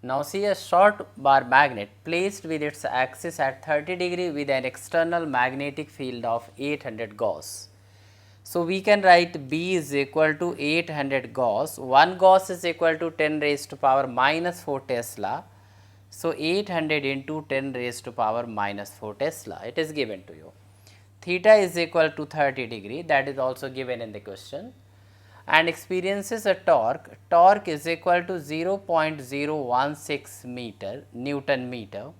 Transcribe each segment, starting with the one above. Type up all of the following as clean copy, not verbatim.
Now see a short bar magnet placed with its axis at 30 degree with an external magnetic field of 800 Gauss. So we can write B is equal to 800 Gauss, 1 Gauss is equal to 10 raised to power minus 4 Tesla. So 800 into 10 raised to power minus 4 Tesla, it is given to you. Theta is equal to 30 degree, that is also given in the question, and experiences a torque is equal to 0.016 Newton meter.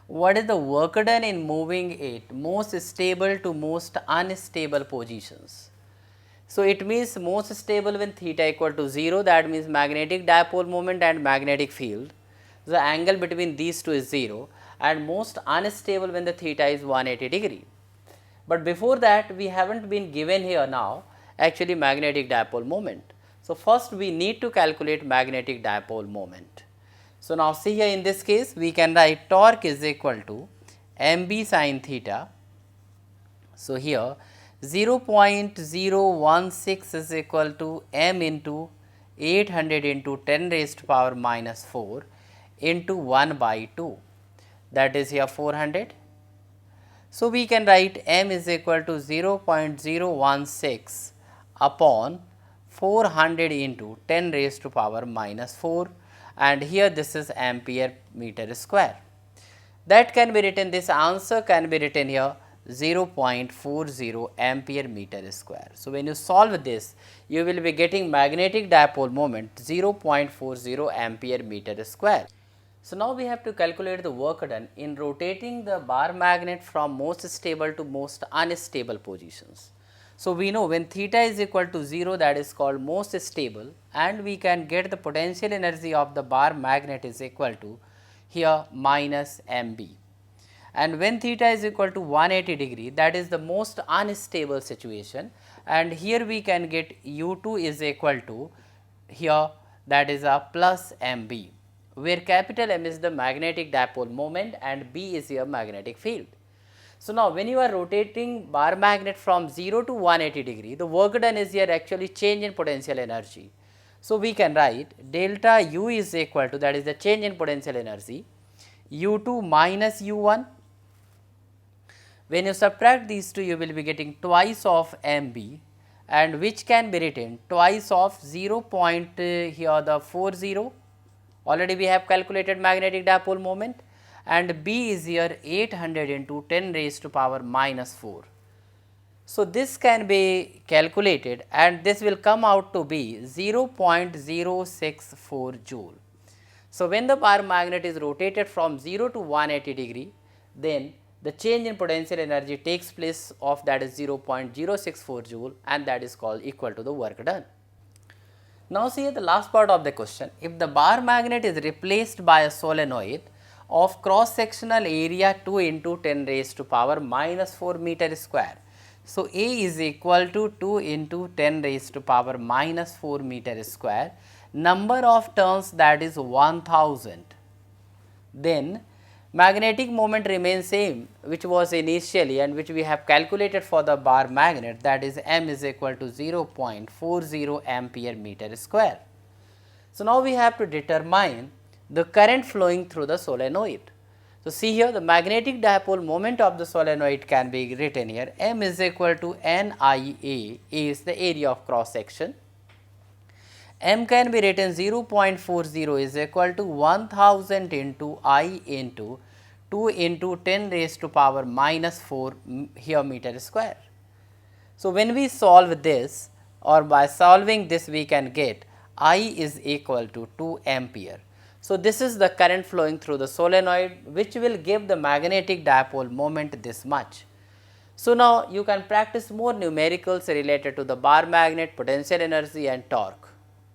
What is the work done in moving it most stable to most unstable positions? So it means most stable when theta equal to 0, that means magnetic dipole moment and magnetic field. The angle between these two is 0, and most unstable when the theta is 180 degree. But before that we haven't been given here now actually magnetic dipole moment. So first we need to calculate magnetic dipole moment. So now see here, in this case we can write torque is equal to mb sin theta. So here 0.016 is equal to m into 800 into 10 raised to power minus 4 into 1 by 2, that is here 400. So we can write m is equal to 0.016 upon 400 into 10 raised to power minus 4, and here this is ampere meter square. That can be written, this answer can be written here 0.40 ampere meter square. So when you solve this, you will be getting magnetic dipole moment 0.40 ampere meter square. So now we have to calculate the work done in rotating the bar magnet from most stable to most unstable positions. So we know when theta is equal to 0, that is called most stable, and we can get the potential energy of the bar magnet is equal to here minus mb. And when theta is equal to 180 degree, that is the most unstable situation, and here we can get u2 is equal to here, that is a plus mb, where capital M is the magnetic dipole moment and B is your magnetic field. So now when you are rotating bar magnet from 0 to 180 degree, the work done is here actually change in potential energy. So we can write delta U is equal to, that is the change in potential energy, U2 minus U1. When you subtract these two, you will be getting twice of mb, and which can be written twice of 0. Here the 40. Already we have calculated magnetic dipole moment, and B is here 800 into 10 raised to power minus 4. So this can be calculated, and this will come out to be 0.064 joule. So when the bar magnet is rotated from 0 to 180 degree, then the change in potential energy takes place of, that is 0.064 joule, and that is called equal to the work done. Now see the last part of the question. If the bar magnet is replaced by a solenoid of cross sectional area 2 into 10 raised to power minus 4 meter square. So A is equal to 2 into 10 raised to power minus 4 meter square, number of turns, that is 1000. Then magnetic moment remains same, which was initially and which we have calculated for the bar magnet, that is m is equal to 0.40 ampere meter square. So now we have to determine the current flowing through the solenoid. So see here, the magnetic dipole moment of the solenoid can be written here, m is equal to NIA, A is the area of cross section. M can be written 0.40 is equal to 1000 into I into 2 into 10 raised to power minus 4 here meter square. So when we solve this, or by solving this, we can get I is equal to 2 ampere. So this is the current flowing through the solenoid, which will give the magnetic dipole moment this much. So now you can practice more numericals related to the bar magnet, potential energy and torque.